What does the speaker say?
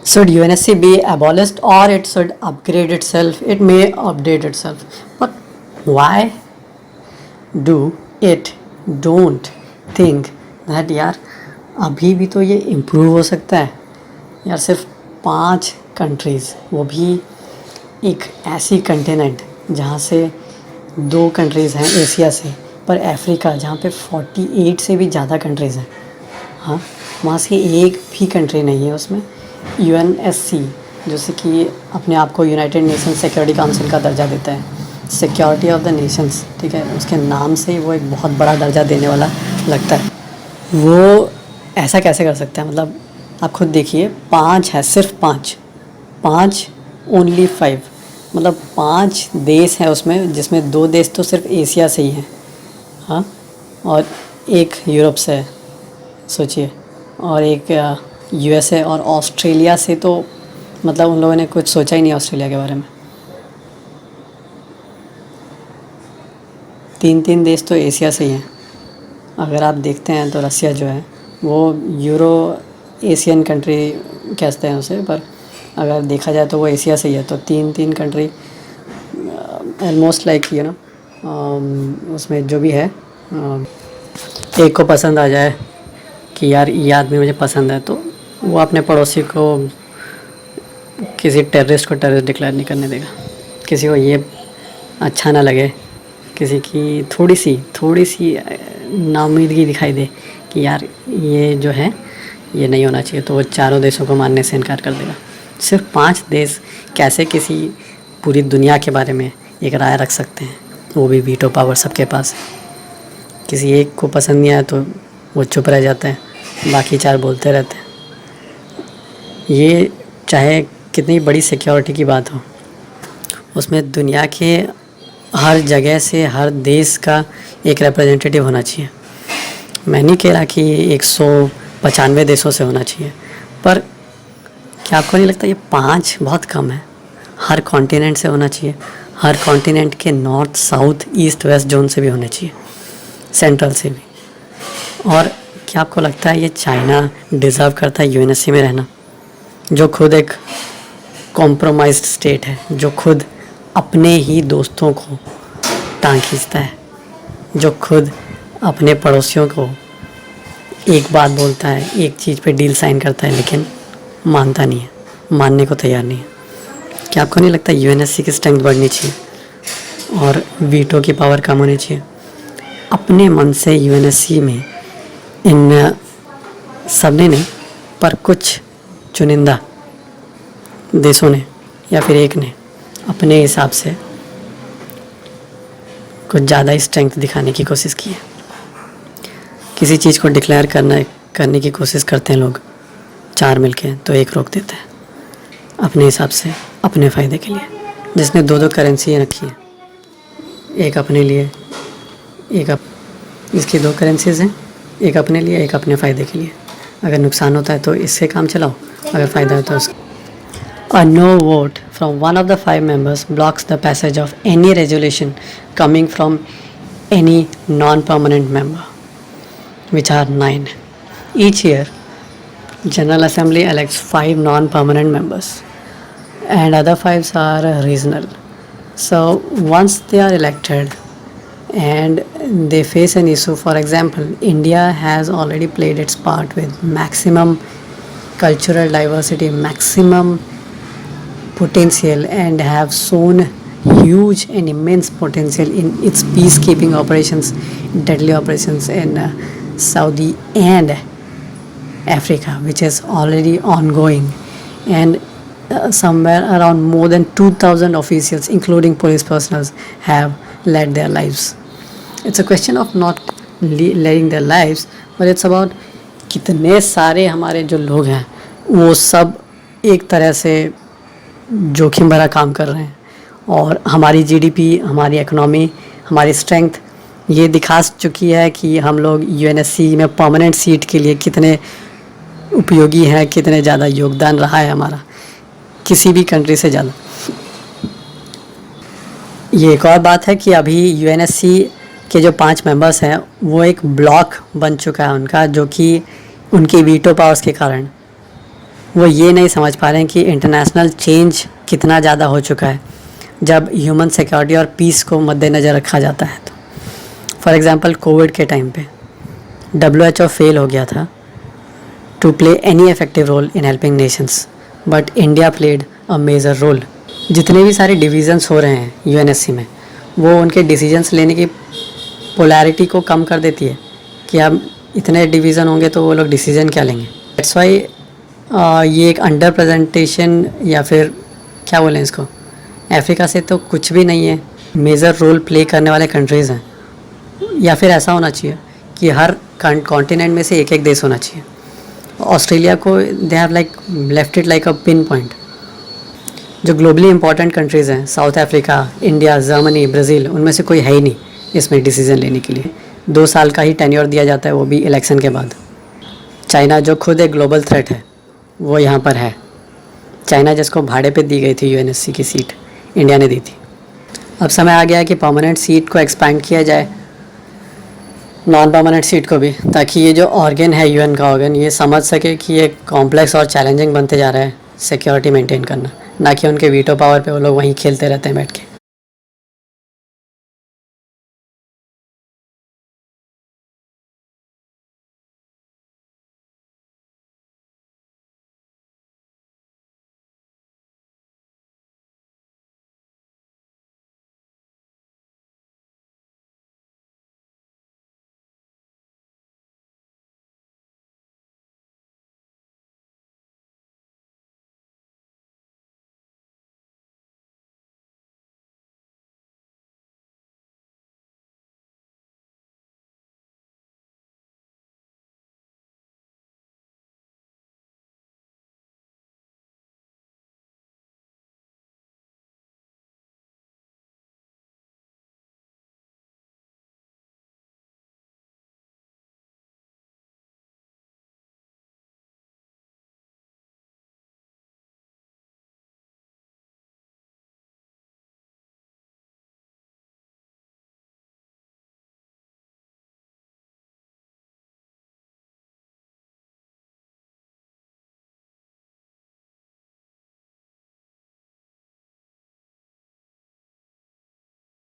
Should UNSC be abolished or it should upgrade itself? It may update itself. But why do it don't think that यार अभी भी तो ये improve हो सकता है यार। सिर्फ 5 कंट्रीज़, वो भी एक ऐसी कंटिनेंट जहाँ से 2 कंट्रीज़ हैं एशिया से, पर अफ्रीका जहाँ पे 48 से भी ज़्यादा कंट्रीज़ हैं, हाँ वहाँ से एक भी कंट्री नहीं है उसमें UNSC, जैसे कि अपने आप को यूनाइटेड नेशन सिक्योरिटी काउंसिल का दर्जा देता है, सिक्योरिटी ऑफ द नेशंस, ठीक है, उसके नाम से ही वो एक बहुत बड़ा दर्जा देने वाला लगता है। वो ऐसा कैसे कर सकता है? मतलब आप खुद देखिए, 5 है, सिर्फ 5 ओनली 5, मतलब 5 देश हैं उसमें, जिसमें 2 देश तो सिर्फ एशिया से ही हैं, हाँ, और एक यूरोप से है, सोचिए, और एक USA और ऑस्ट्रेलिया से, तो मतलब उन लोगों ने कुछ सोचा ही नहीं ऑस्ट्रेलिया के बारे में। 3 देश तो एशिया से ही हैं। अगर आप देखते हैं तो रसिया जो है वो यूरो एशियन कंट्री कहते हैं उसे, पर अगर देखा जाए तो वो एशिया से ही है। तो 3 country almost like you know, उसमें जो भी है एक को पसंद आ जाए कि यार ये आदमी मुझे पसंद है, तो वो अपने पड़ोसी को, किसी टेररिस्ट को टेररिस्ट डिक्लेयर नहीं करने देगा। किसी को ये अच्छा ना लगे, किसी की थोड़ी सी नाउमीदगी दिखाई दे कि यार ये जो है ये नहीं होना चाहिए, तो वो चारों देशों को मानने से इनकार कर देगा। सिर्फ 5 देश कैसे किसी पूरी दुनिया के बारे में एक राय रख सकते हैं? वो भी वीटो पावर सबके पास है। किसी एक को पसंद नहीं आया तो वो चुप रह जाते हैं, बाकी 4 बोलते रहते हैं। ये चाहे कितनी बड़ी सिक्योरिटी की बात हो, उसमें दुनिया के हर जगह से, हर देश का एक रिप्रेजेंटेटिव होना चाहिए। मैं नहीं कह रहा कि 195 देशों से होना चाहिए, पर क्या आपको नहीं लगता ये 5 बहुत कम है? हर कॉन्टिनेंट से होना चाहिए, हर कॉन्टिनेंट के north, south, east, west zone से भी होने चाहिए, सेंट्रल से भी। और क्या आपको लगता है ये चाइना डिज़र्व करता है UNSC में रहना, जो खुद एक कॉम्प्रोमाइज्ड स्टेट है, जो खुद अपने ही दोस्तों को टांग खींचता है, जो खुद अपने पड़ोसियों को एक बात बोलता है, एक चीज़ पे डील साइन करता है, लेकिन मानता नहीं है, मानने को तैयार नहीं है? क्या आपको नहीं लगता UNSC की स्ट्रेंथ बढ़नी चाहिए और वीटो की पावर कम होनी चाहिए? अपने मन से UNSC में इन सबने नहीं, पर कुछ चुनिंदा देशों ने या फिर एक ने अपने हिसाब से कुछ ज़्यादा ही स्ट्रेंथ दिखाने की कोशिश की है। किसी चीज़ को डिक्लेयर करने की कोशिश करते हैं लोग 4 मिलके, तो एक रोक देता है अपने हिसाब से, अपने फ़ायदे के लिए। जिसने 2 करेंसी रखी है, एक अपने लिए, एक इसकी 2 करेंसीज़ हैं, एक अपने लिए, एक अपने फ़ायदे के लिए। अगर नुकसान होता है तो इससे काम चलाओ, अगर फ़ायदा होता है उसका। A no vote from one of the 5 members blocks the passage of any resolution coming from any non-permanent member, which are 9. Each year, General Assembly elects 5 non-permanent members, and other 5 are regional. So once they are elected and they face an issue, for example, India has already played its part with maximum cultural diversity, maximum potential, and have shown huge and immense potential in its peacekeeping operations, deadly operations in Saudi and Africa, which is already ongoing, and somewhere around more than 2,000 officials, including police personnel, have led their lives. It's a question of not letting their lives, but it's about कितने सारे हमारे जो लोग हैं वो सब एक तरह से जोखिम भरा काम कर रहे हैं, और हमारी GDP, हमारी इकोनॉमी, हमारी स्ट्रेंथ ये दिखा चुकी है कि हम लोग UNSC में परमानेंट सीट के लिए कितने उपयोगी हैं, कितने ज़्यादा योगदान रहा है हमारा किसी भी कंट्री से ज़्यादा। ये एक और बात है कि अभी UNSC के जो 5 मेंबर्स हैं वो एक ब्लॉक बन चुका है उनका, जो कि उनकी वीटो पावर्स के कारण वो ये नहीं समझ पा रहे हैं कि इंटरनेशनल चेंज कितना ज़्यादा हो चुका है जब ह्यूमन सिक्योरिटी और पीस को मद्देनज़र रखा जाता है। तो फॉर एग्ज़ाम्पल कोविड के टाइम पे WHO फेल हो गया था to play any effective role in helping nations, but India played a major role. जितने भी सारे डिवीज़न्स हो रहे हैं UNSC में, वो उनके डिसीजंस लेने की पोलैरिटी को कम कर देती है कि अब इतने डिवीज़न होंगे तो वो लोग डिसीजन क्या लेंगे। दैट्स वाई ये एक अंडर प्रेजेंटेशन या फिर क्या बोलें इसको, अफ्रीका से तो कुछ भी नहीं है, मेजर रोल प्ले करने वाले कंट्रीज़ हैं। या फिर ऐसा होना चाहिए कि हर कॉन्टिनेंट में से एक एक देश होना चाहिए। ऑस्ट्रेलिया को they have like left it like a pin point. जो ग्लोबली इंपॉर्टेंट कंट्रीज़ हैं, south Africa, India, Germany, Brazil, उनमें से कोई है ही नहीं इसमें डिसीज़न लेने के लिए। 2 साल का ही टेन्योर दिया जाता है, वो भी इलेक्शन के बाद। चाइना जो खुद एक ग्लोबल थ्रेट है, वो यहाँ पर है। चाइना जिसको भाड़े पे दी गई थी UNSC की सीट, इंडिया ने दी थी। अब समय आ गया है कि परमानेंट सीट को एक्सपैंड किया जाए, नॉन परमानेंट सीट को भी, ताकि ये जो ऑर्गन है UN का ऑर्गन, ये समझ सके कि ये कॉम्प्लेक्स और चैलेंजिंग बनते जा रहा है सिक्योरिटी मेंटेन करना, ना कि उनके वीटो पावर पे वो लोग वहीं खेलते रहते हैं बैठ के।